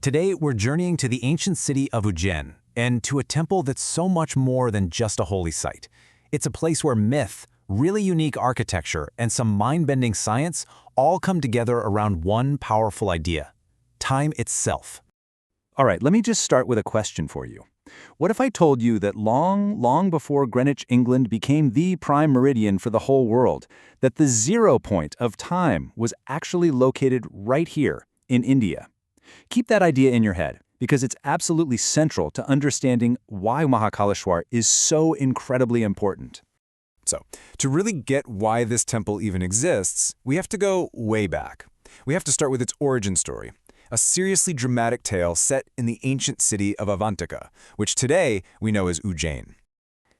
Today, we're journeying to the ancient city of Ujjain, and to a temple that's so much more than just a holy site. It's a place where myth, really unique architecture, and some mind-bending science all come together around one powerful idea: time itself. All right, let me just start with a question for you. What if I told you that long before Greenwich, England became the prime meridian for the whole world, that the 0 point of time was actually located right here in India? Keep that idea in your head, because it's absolutely central to understanding why Mahakaleshwar is so incredibly important. So, to really get why this temple even exists, we have to go way back. We have to start with its origin story, a seriously dramatic tale set in the ancient city of Avantika, which today we know as Ujjain.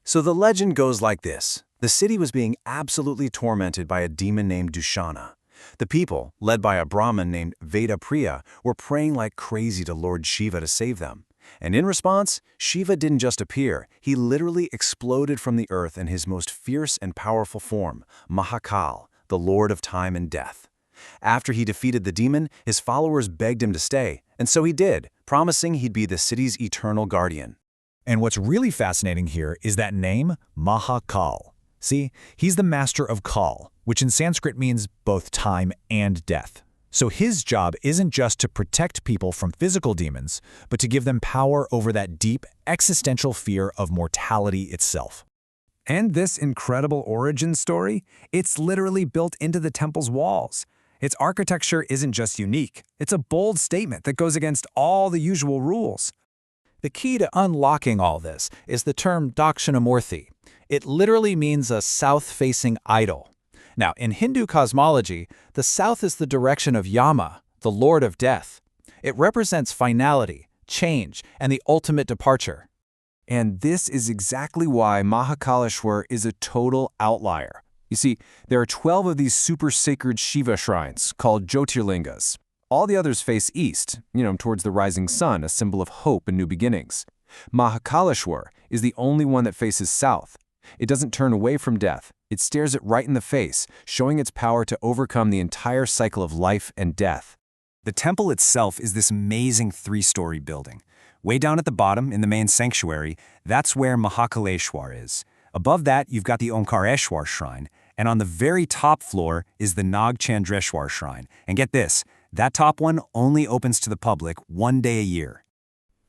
So the legend goes like this. The city was being absolutely tormented by a demon named Dushana. The people, led by a Brahmin named Vedapriya, were praying like crazy to Lord Shiva to save them. And in response, Shiva didn't just appear, he literally exploded from the earth in his most fierce and powerful form, Mahakal, the Lord of time and death. After he defeated the demon, his followers begged him to stay, and so he did, promising he'd be the city's eternal guardian. And what's really fascinating here is that name, Mahakal. See, he's the master of Kaal, which in Sanskrit means both time and death. So his job isn't just to protect people from physical demons, but to give them power over that deep, existential fear of mortality itself. And this incredible origin story, it's literally built into the temple's walls. Its architecture isn't just unique, it's a bold statement that goes against all the usual rules. The key to unlocking all this is the term Dakshinamurti. It literally means a south-facing idol. Now, in Hindu cosmology, the south is the direction of Yama, the Lord of Death. It represents finality, change, and the ultimate departure. And this is exactly why Mahakaleshwar is a total outlier. You see, there are 12 of these super sacred Shiva shrines called Jyotirlingas. All the others face east, towards the rising sun, a symbol of hope and new beginnings. Mahakaleshwar is the only one that faces south. It doesn't turn away from death. It stares it right in the face, showing its power to overcome the entire cycle of life and death. The temple itself is this amazing 3-story building. Way down at the bottom, in the main sanctuary, that's where Mahakaleshwar is. Above that, you've got the Omkareshwar shrine, and on the very top floor is the Nagchandreshwar shrine. And get this, that top one only opens to the public one day a year.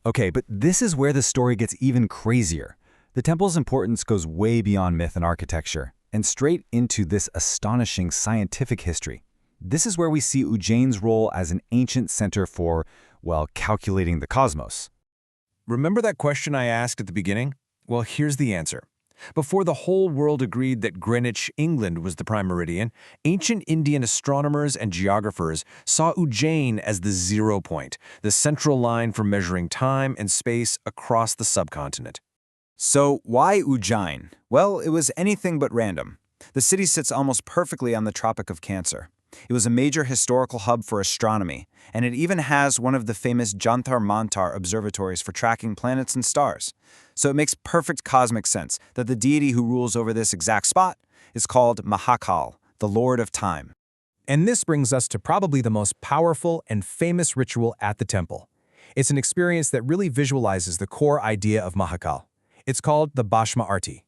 Okay, but this is where the story gets even crazier. The temple's importance goes way beyond myth and architecture, and straight into this astonishing scientific history. This is where we see Ujjain's role as an ancient center for, well, calculating the cosmos. Remember that question I asked at the beginning? Well, here's the answer. Before the whole world agreed that Greenwich, England was the prime meridian, ancient Indian astronomers and geographers saw Ujjain as the 0 point, the central line for measuring time and space across the subcontinent. So why Ujjain? Well, it was anything but random. The city sits almost perfectly on the Tropic of Cancer. It was a major historical hub for astronomy, and it even has one of the famous Jantar Mantar observatories for tracking planets and stars. So it makes perfect cosmic sense that the deity who rules over this exact spot is called Mahakal, the Lord of Time. And this brings us to probably the most powerful and famous ritual at the temple. It's an experience that really visualizes the core idea of Mahakal. It's called the Bhashm Aarti.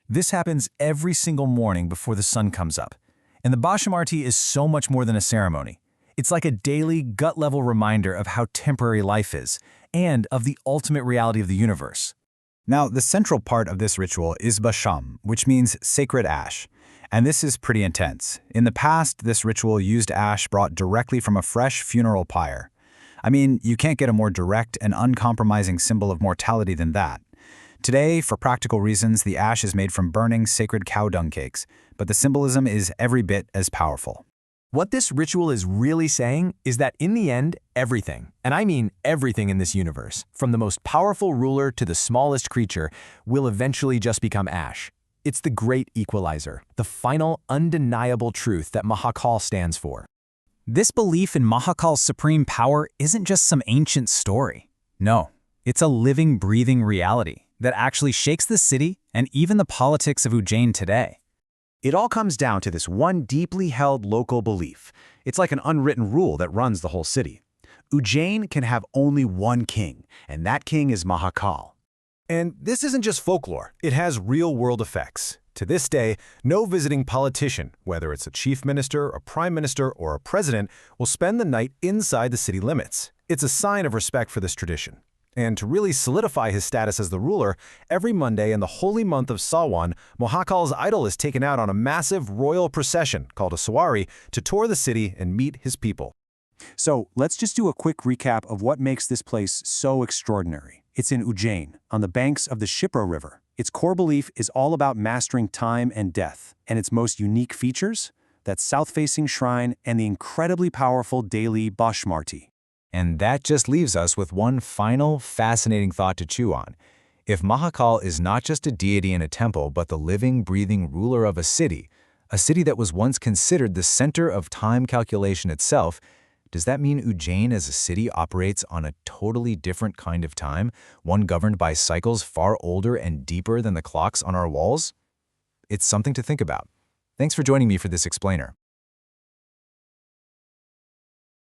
This happens every single morning before the sun comes up. And the Bhashm Aarti is so much more than a ceremony. It's like a daily, gut-level reminder of how temporary life is, and of the ultimate reality of the universe. Now, the central part of this ritual is Bhashm, which means sacred ash. And this is pretty intense. In the past, this ritual used ash brought directly from a fresh funeral pyre. I mean, you can't get a more direct and uncompromising symbol of mortality than that. Today, for practical reasons, the ash is made from burning sacred cow dung cakes, but the symbolism is every bit as powerful. What this ritual is really saying is that in the end, everything, and I mean everything in this universe, from the most powerful ruler to the smallest creature, will eventually just become ash. It's the great equalizer, the final, undeniable truth that Mahakal stands for. This belief in Mahakal's supreme power isn't just some ancient story. No, it's a living, breathing reality that actually shakes the city and even the politics of Ujjain today. It all comes down to this one deeply held local belief. It's like an unwritten rule that runs the whole city. Ujjain can have only one king, and that king is Mahakal. And this isn't just folklore, it has real-world effects. To this day, no visiting politician, whether it's a chief minister, a prime minister, or a president, will spend the night inside the city limits. It's a sign of respect for this tradition. And to really solidify his status as the ruler, every Monday in the holy month of Sawan, Mahakal's idol is taken out on a massive royal procession called a sawari to tour the city and meet his people. So let's just do a quick recap of what makes this place so extraordinary. It's in Ujjain, on the banks of the Shipra River. Its core belief is all about mastering time and death, and its most unique features? That south-facing shrine and the incredibly powerful daily Bhashm Aarti. And that just leaves us with one final, fascinating thought to chew on. If Mahakal is not just a deity in a temple, but the living, breathing ruler of a city that was once considered the center of time calculation itself, does that mean Ujjain as a city operates on a totally different kind of time, one governed by cycles far older and deeper than the clocks on our walls? It's something to think about. Thanks for joining me for this explainer.